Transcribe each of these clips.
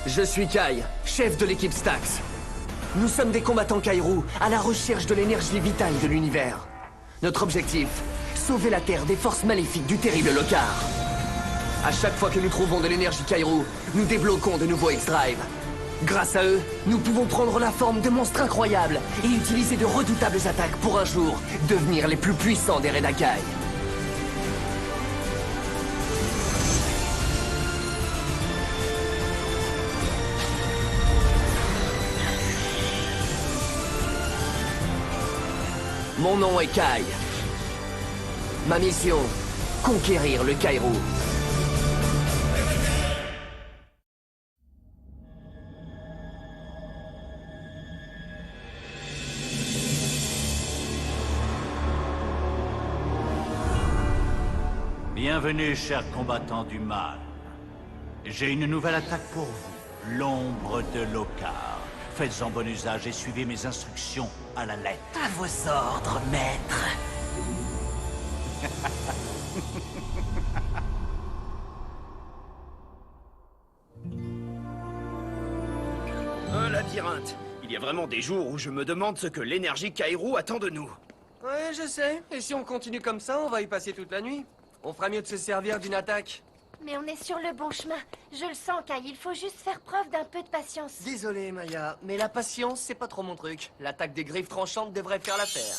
Je suis Kai, chef de l'équipe Stax. Nous sommes des combattants Kairou à la recherche de l'énergie vitale de l'univers. Notre objectif, sauver la Terre des forces maléfiques du terrible Lokar. À chaque fois que nous trouvons de l'énergie Kairou, nous débloquons de nouveaux X-Drive. Grâce à eux, nous pouvons prendre la forme de monstres incroyables et utiliser de redoutables attaques pour un jour devenir les plus puissants des Redakai. Mon nom est Kai. Ma mission, conquérir le Kairou. Bienvenue, chers combattants du mal. J'ai une nouvelle attaque pour vous, l'ombre de Lokar. Faites-en bon usage et suivez mes instructions à la lettre. À vos ordres, maître. Un labyrinthe. Il y a vraiment des jours où je me demande ce que l'énergie Kairou attend de nous. Ouais, je sais. Et si on continue comme ça, on va y passer toute la nuit. On fera mieux de se servir d'une attaque. Mais on est sur le bon chemin. Je le sens, Kai. Il faut juste faire preuve d'un peu de patience. Désolé, Maya, mais la patience, c'est pas trop mon truc. L'attaque des griffes tranchantes devrait faire l'affaire.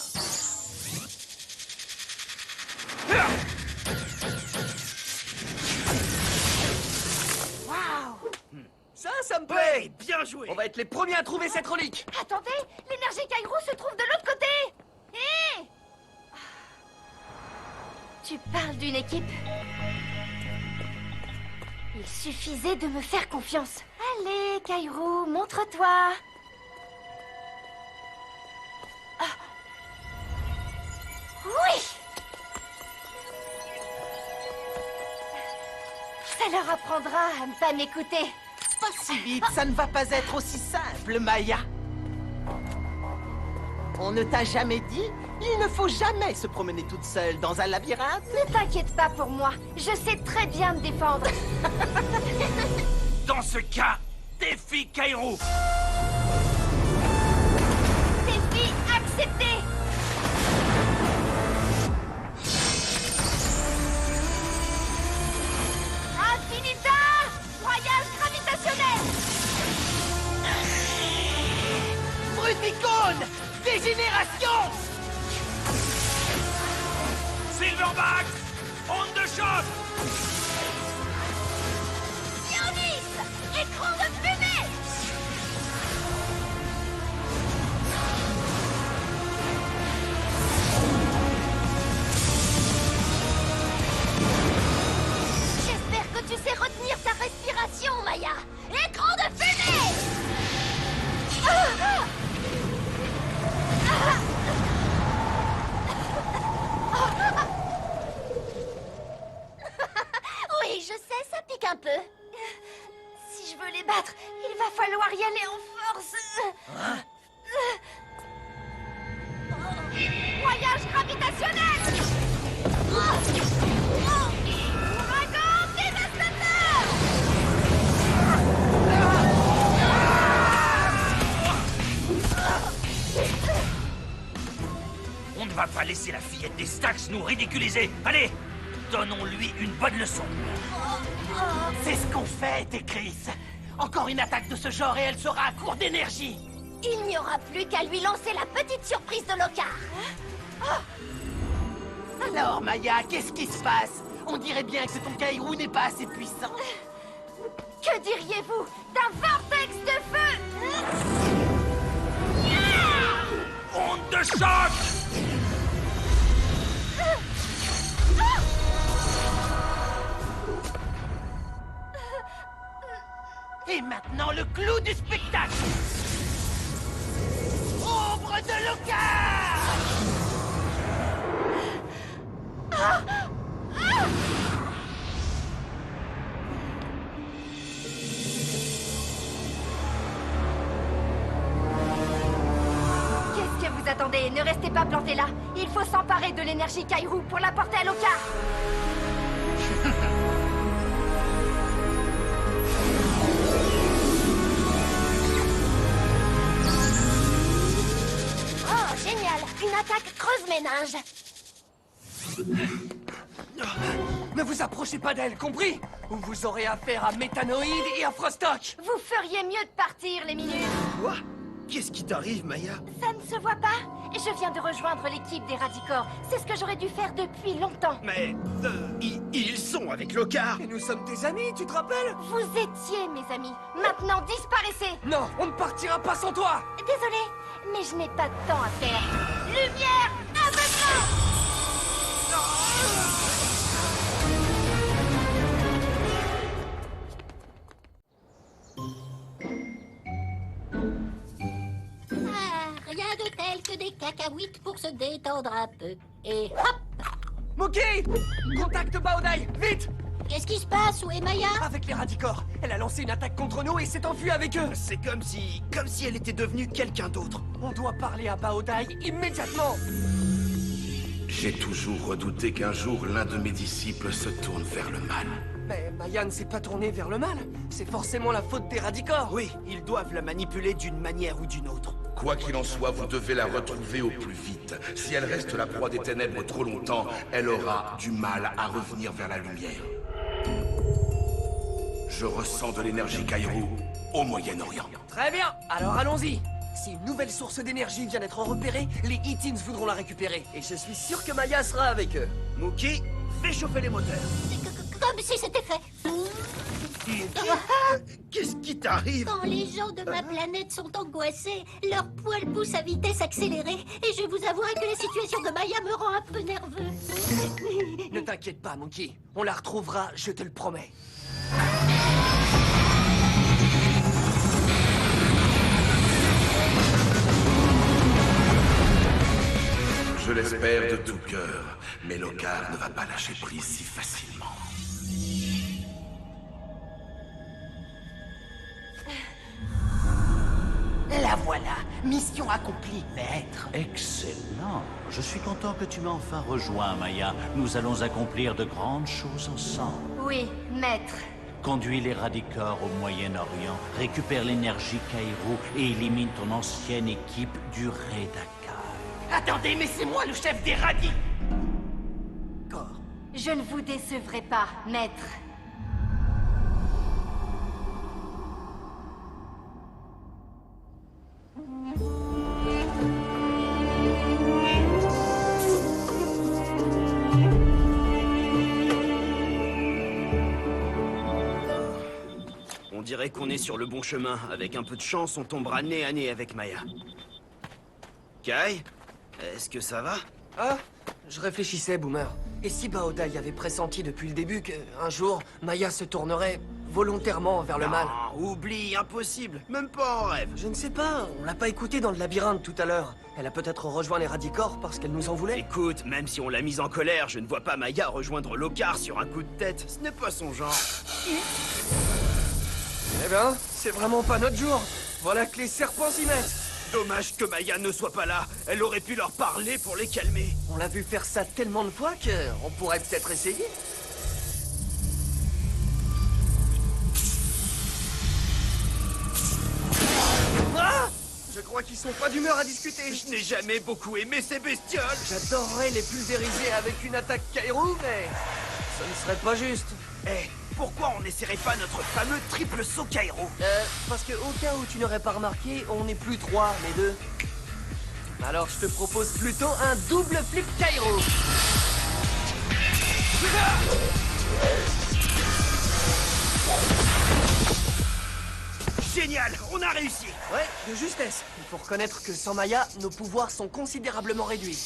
Waouh! Ça me plaît! Ouais, bien joué. On va être les premiers à trouver cette relique! Attendez! L'énergie Kairou se trouve de l'autre côté! Hé! Tu parles d'une équipe? Il suffisait de me faire confiance. Allez, Kairou, montre-toi! Ah. Oui! Ça leur apprendra à ne pas m'écouter. Pas si vite, ça ne va pas être aussi simple, Maya. On ne t'a jamais dit? Il ne faut jamais se promener toute seule dans un labyrinthe. Ne t'inquiète pas pour moi. Je sais très bien me défendre. Dans ce cas, défi Kairou. Défi accepté. Infinita! Voyage gravitationnel! Brutnicone! Dégénération! Silverback, onde de choc. Sionis! Écran de fumée! J'espère que tu sais retenir ta respiration, Maya! Écran de fumée! Ah! Oui, je sais, ça pique un peu. Si je veux les battre, il va falloir y aller en force. Voyage gravitationnel! Ouragan dévastateur! On ne va pas laisser la fillette des Stax nous ridiculiser. Allez, donnons-lui une bonne leçon. C'est ce qu'on fait, Tekris. Encore une attaque de ce genre et elle sera à court d'énergie. Il n'y aura plus qu'à lui lancer la petite surprise de Lokar. Alors, Maya, qu'est-ce qui se passe? On dirait bien que ton Kairou n'est pas assez puissant. Que diriez-vous d'un vortex de feu? Onde de choc. Et maintenant, le clou du spectacle! Ombre de Lokar! Qu'est-ce que vous attendez? Ne restez pas plantés là. Il faut s'emparer de l'énergie Kairou pour la porter à Lokar. attaque creuse-méninge. Ne vous approchez pas d'elle, compris? Ou vous aurez affaire à Méthanoïde et à Frostock. Vous feriez mieux de partir, les minutes. Quoi? Qu'est-ce qui t'arrive, Maya? Ça ne se voit pas. Je viens de rejoindre l'équipe des Radicors. C'est ce que j'aurais dû faire depuis longtemps. Mais... ils sont avec Lockhart. Et nous sommes tes amis, tu te rappelles? Vous étiez mes amis. Maintenant, disparaissez. Non, on ne partira pas sans toi. Désolé, mais je n'ai pas de temps à faire. Lumière, aveuglement. Rien de tel que des cacahuètes pour se détendre un peu. Et hop! Mookie! Contacte Baodai, vite! Qu'est-ce qui se passe? Où est Maya? Avec les Radicors. Elle a lancé une attaque contre nous et s'est enfuie avec eux. C'est comme si elle était devenue quelqu'un d'autre. On doit parler à Baodai immédiatement. J'ai toujours redouté qu'un jour l'un de mes disciples se tourne vers le mal. Mais Maya ne s'est pas tournée vers le mal. C'est forcément la faute des Radicors. Oui, ils doivent la manipuler d'une manière ou d'une autre. Quoi qu'il en soit, vous devez la retrouver au plus vite. Si elle reste la proie des ténèbres trop longtemps, elle aura du mal à revenir vers la lumière. Je ressens de l'énergie Kairo au Moyen-Orient. Très bien, alors allons-y. Si une nouvelle source d'énergie vient d'être repérée, les E-Teens voudront la récupérer. Et je suis sûr que Maya sera avec eux. Mookie, fais chauffer les moteurs. Comme si c'était fait. Qu'est-ce qui t'arrive? Quand les gens de ma planète sont angoissés, leurs poils poussent à vitesse accélérée. Et je vous avouerai que la situation de Maya me rend un peu nerveux. Ne t'inquiète pas, Mookie. On la retrouvera, je te le promets. Je l'espère de tout cœur, mais Lockhart ne va pas lâcher prise si facilement. La voilà. Mission accomplie, maître. Excellent. Je suis content que tu m'aies enfin rejoint, Maya. Nous allons accomplir de grandes choses ensemble. Oui, maître. Conduis les Radicors au Moyen-Orient, récupère l'énergie Kairo et élimine ton ancienne équipe du Redaka. Attendez, mais c'est moi le chef des radis. Je ne vous décevrai pas, maître. On dirait qu'on est sur le bon chemin. Avec un peu de chance, on tombera nez à nez avec Maya. Kai, est-ce que ça va? Ah, je réfléchissais, Boomer. Et si Baodai avait pressenti depuis le début qu'un jour, Maya se tournerait volontairement vers le mal? Non, oublie, impossible. Même pas en rêve. Je ne sais pas, on l'a pas écouté dans le labyrinthe tout à l'heure. Elle a peut-être rejoint les Radicors parce qu'elle nous en voulait. Écoute, même si on l'a mise en colère, je ne vois pas Maya rejoindre Lockhart sur un coup de tête. Ce n'est pas son genre. Eh ben, c'est vraiment pas notre jour. Voilà que les serpents s'y mettent. Dommage que Maya ne soit pas là. Elle aurait pu leur parler pour les calmer. On l'a vu faire ça tellement de fois qu'on pourrait peut-être essayer. Ah! Je crois qu'ils sont pas d'humeur à discuter. Je n'ai jamais beaucoup aimé ces bestioles. J'adorerais les pulvériser avec une attaque Kairo, mais ça ne serait pas juste. Eh, pourquoi on n'essaierait pas notre fameux triple saut Kairo? Parce que au cas où tu n'aurais pas remarqué, on n'est plus 3, mais 2. Alors je te propose plutôt un double flip Kairo. Génial, on a réussi. Ouais, de justesse. Il faut reconnaître que sans Maya, nos pouvoirs sont considérablement réduits.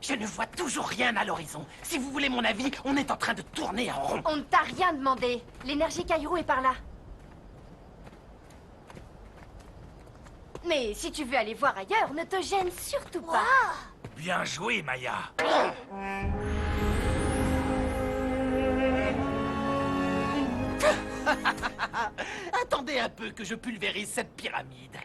Je ne vois toujours rien à l'horizon. Si vous voulez mon avis, on est en train de tourner en rond. On ne t'a rien demandé. L'énergie Kairo est par là. Mais si tu veux aller voir ailleurs, ne te gêne surtout pas. Bien joué, Maya. Attendez un peu que je pulvérise cette pyramide.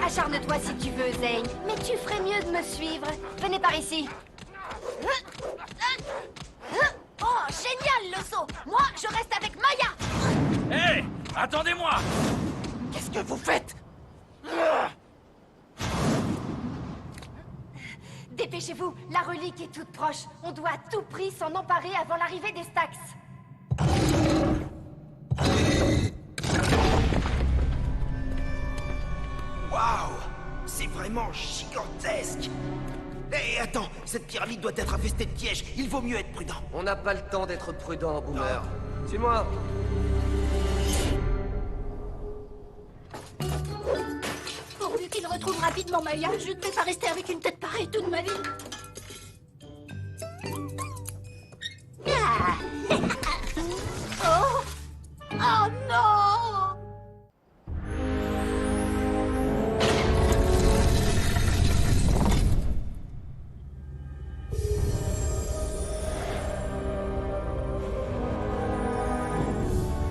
Acharne-toi si tu veux, Zane. Mais tu ferais mieux de me suivre. Venez par ici. génial, l'osso. Moi, je reste avec Maya. Hé, attendez-moi. Qu'est-ce que vous faites? Dépêchez-vous, la relique est toute proche. On doit à tout prix s'en emparer avant l'arrivée des Stax. Waouh! C'est vraiment gigantesque! Hé, attends, cette pyramide doit être infestée de pièges. Il vaut mieux être prudent. On n'a pas le temps d'être prudent, Boomer. Suis-moi. Pourvu qu'il retrouve rapidement Maya, je ne vais pas rester avec une tête pareille toute ma vie. Ah. Oh! Oh non!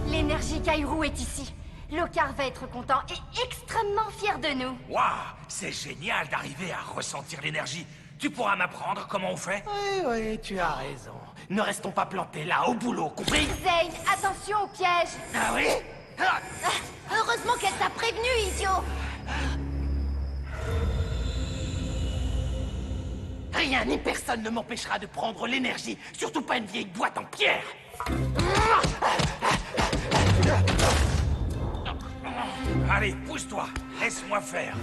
L'énergie Kairou est ici. Lokar va être content et extrêmement fier de nous. Waouh, c'est génial d'arriver à ressentir l'énergie. Tu pourras m'apprendre comment on fait? Oui, tu as raison. Ne restons pas plantés là, au boulot, compris? Zane, attention au piège. Ah oui? Ah. Heureusement qu'elle t'a prévenu, idiot. Rien ni personne ne m'empêchera de prendre l'énergie, surtout pas une vieille boîte en pierre. Allez, pousse-toi, laisse-moi faire.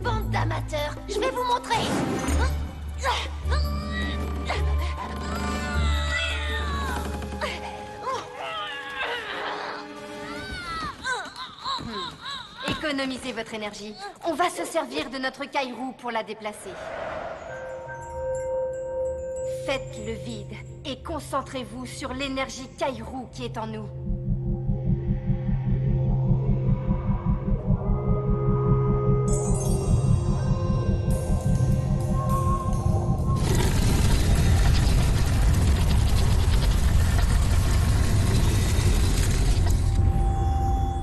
Bande d'amateurs, je vais vous montrer. Économisez votre énergie. On va se servir de notre Kairou pour la déplacer. Faites le vide et concentrez-vous sur l'énergie Kairou qui est en nous.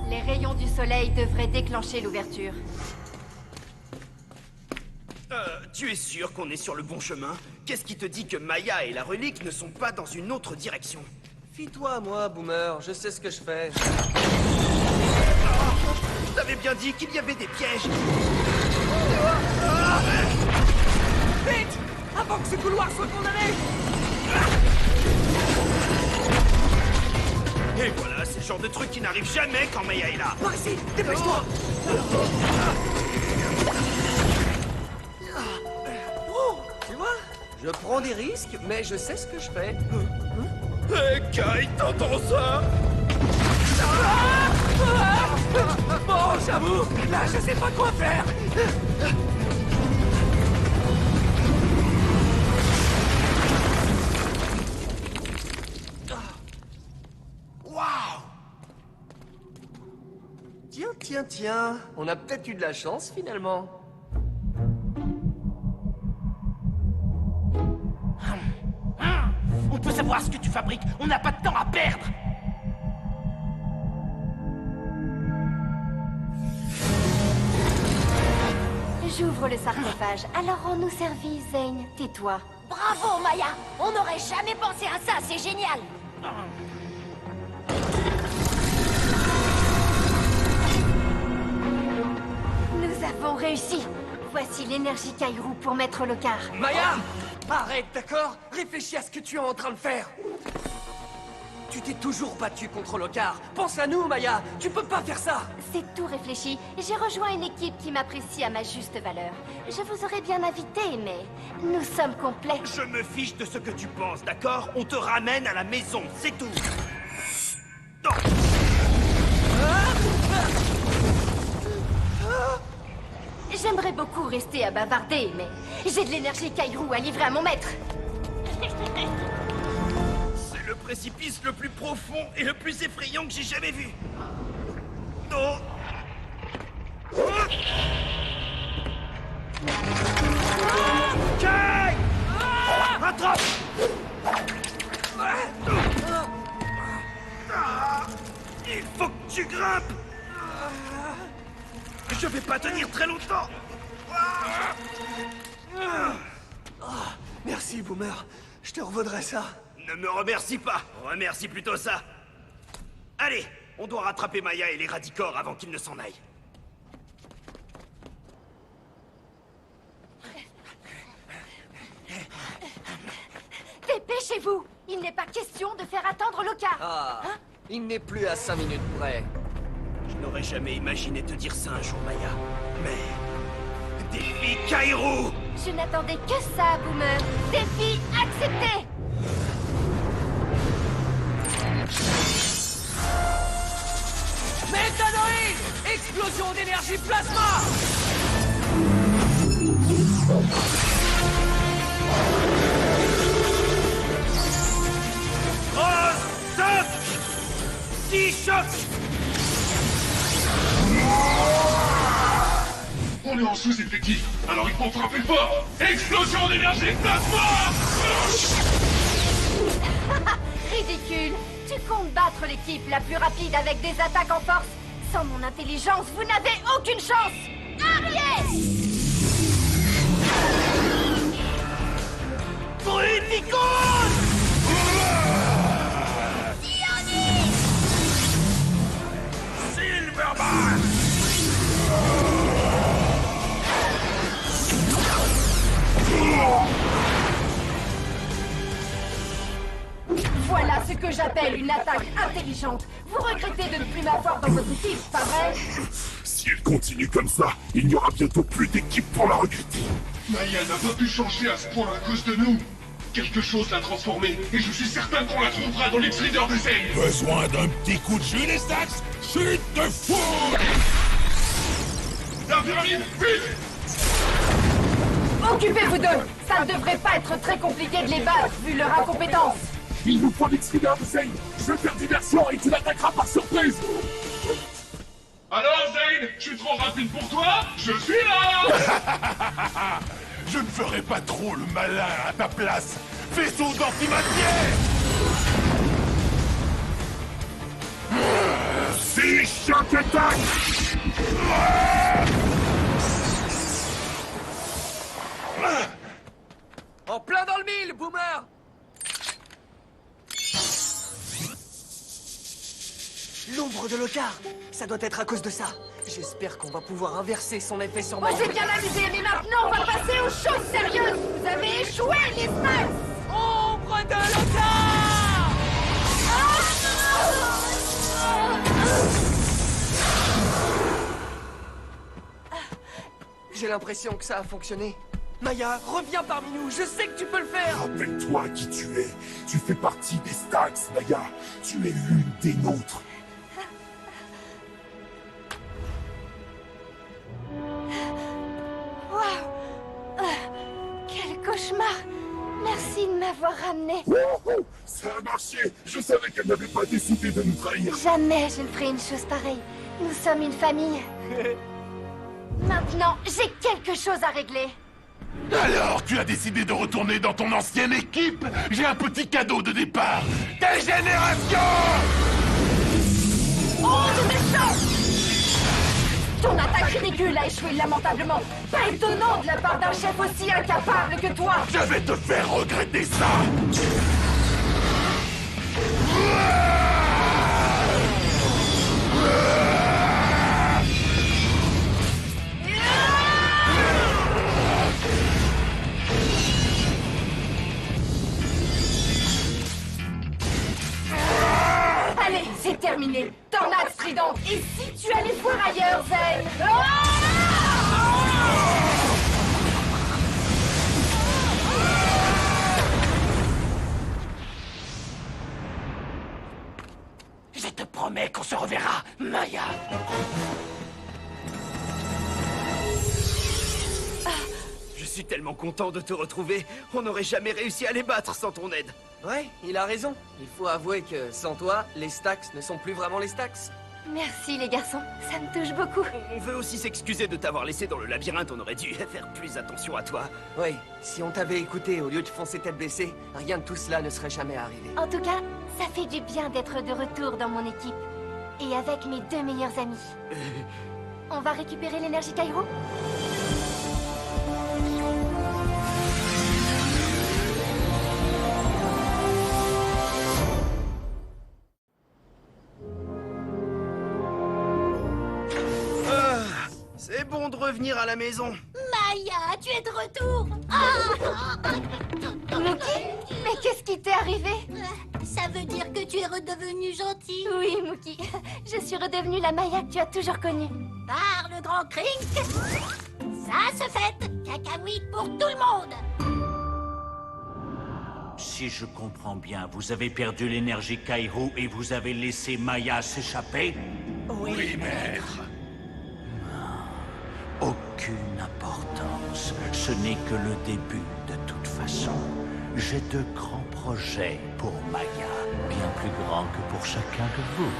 Les rayons du soleil devraient déclencher l'ouverture. Tu es sûr qu'on est sur le bon chemin? Qu'est-ce qui te dit que Maya et la relique ne sont pas dans une autre direction? Fie-toi à moi, Boomer, je sais ce que je fais. T'avais bien dit qu'il y avait des pièges! Vite! Avant que ce couloir soit condamné! Et voilà, c'est le genre de truc qui n'arrive jamais quand Maya est là! Par ici! Dépêche-toi! Oh, tu vois? Je prends des risques, mais je sais ce que je fais. Hé, Kai, t'entends ça? Bon, j'avoue, là, je sais pas quoi faire! Waouh! Tiens, on a peut-être eu de la chance, finalement. On peut savoir ce que tu fabriques, on n'a pas de temps à perdre. J'ouvre le sarcophage, alors rends-nous service, Zane. Tais-toi. Bravo, Maya! On n'aurait jamais pensé à ça, c'est génial! Nous avons réussi. Voici l'énergie Kairou pour mettre Lokar. Maya! Arrête, d'accord? Réfléchis à ce que tu es en train de faire. Tu t'es toujours battu contre Lokar. Pense à nous, Maya. Tu peux pas faire ça. C'est tout réfléchi. J'ai rejoint une équipe qui m'apprécie à ma juste valeur. Je vous aurais bien invité, mais nous sommes complets. Je me fiche de ce que tu penses, d'accord? On te ramène à la maison, c'est tout! Non. J'aimerais beaucoup rester à bavarder, mais j'ai de l'énergie Kairou à livrer à mon maître. C'est le précipice le plus profond et le plus effrayant que j'ai jamais vu! Non! Kai! Rattrape! Il faut que tu grimpes! Je vais pas tenir très longtemps. Merci, Boomer. Je te revaudrai ça. Ne me remercie pas. Remercie plutôt ça. Allez, on doit rattraper Maya et les Radicors avant qu'ils ne s'en aillent. Dépêchez-vous! Il n'est pas question de faire attendre Loka! Ah, il n'est plus à 5 minutes près. Je n'aurais jamais imaginé te dire ça un jour, Maya. Mais... défi Kairo! Je n'attendais que ça, Boomer! Défi accepté! Méthanoïde! Explosion d'énergie plasma! Oh, stop! 6 chocs! On est en sous-effectif, alors il faut frapper fort. Explosion d'énergie plasma! Ridicule! Tu comptes battre l'équipe la plus rapide avec des attaques en force? Sans mon intelligence, vous n'avez aucune chance! Arrière! Bruticose! Silverman! Voilà ce que j'appelle une attaque intelligente. Vous regrettez de ne plus m'avoir dans votre équipe, pas vrai? Si elle continue comme ça, il n'y aura bientôt plus d'équipe pour la recruter. Maya n'a pas pu changer à ce point à cause de nous. Quelque chose l'a transformée, et je suis certain qu'on la trouvera dans l'X-Leader de Zane. Besoin d'un petit coup de jus, les Stax? Chute de fou! La pyramide, vite! Occupez-vous d'eux! Ça ne devrait pas être très compliqué de les battre, vu leur incompétence! Il nous faut l'X-Leader de Zane. Je vais faire diversion et tu l'attaqueras par surprise. Alors Zane, je suis trop rapide pour toi? Je suis là. Je ne ferai pas trop le malin à ta place. Vaisseau d'antimatière. Si choc attaque. En plein dans le mille, Boomer! L'ombre de Lokar! Ça doit être à cause de ça. J'espère qu'on va pouvoir inverser son effet sur On Maya. s'est bien amusé, mais maintenant on va passer aux choses sérieuses! Vous avez échoué, les Stax! Ombre de Lokar! J'ai l'impression que ça a fonctionné. Maya, reviens parmi nous, je sais que tu peux le faire! Rappelle-toi qui tu es. Tu fais partie des Stax, Maya. Tu es l'une des nôtres. Waouh! Quel cauchemar! Merci de m'avoir ramené. Wouhou, ça a marché. Je savais qu'elle n'avait pas décidé de nous trahir. Jamais je ne ferai une chose pareille. Nous sommes une famille. Maintenant, j'ai quelque chose à régler. Alors, tu as décidé de retourner dans ton ancienne équipe? J'ai un petit cadeau de départ. Dégénération! Oh, de méchant! Ton attaque ridicule a échoué lamentablement. Pas étonnant de la part d'un chef aussi incapable que toi. Je vais te faire regretter ça! Allez, c'est terminé. Tornade stridente. Et si tu allais voir ailleurs, Zen? Je te promets qu'on se reverra, Maya. Je suis tellement content de te retrouver. On n'aurait jamais réussi à les battre sans ton aide. Ouais, il a raison. Il faut avouer que sans toi, les Stax ne sont plus vraiment les Stax. Merci, les garçons. Ça me touche beaucoup. On veut aussi s'excuser de t'avoir laissé dans le labyrinthe. On aurait dû faire plus attention à toi. Oui, si on t'avait écouté au lieu de foncer tête baissée, rien de tout cela ne serait jamais arrivé. En tout cas, ça fait du bien d'être de retour dans mon équipe. Et avec mes deux meilleurs amis. On va récupérer l'énergie Kairo? C'est bon de revenir à la maison. Maya, tu es de retour. Ah Mookie? Mais qu'est-ce qui t'est arrivé? Ça veut dire que tu es redevenue gentille. Oui, Mookie. Je suis redevenue la Maya que tu as toujours connue. Par le grand Krink, ça se fête. Cacahuète pour tout le monde. Si je comprends bien, vous avez perdu l'énergie Kairo et vous avez laissé Maya s'échapper? Oui, maître. Aucune importance. Ce n'est que le début de toute façon. J'ai de grands projets pour Maya, bien plus grands que pour chacun de vous.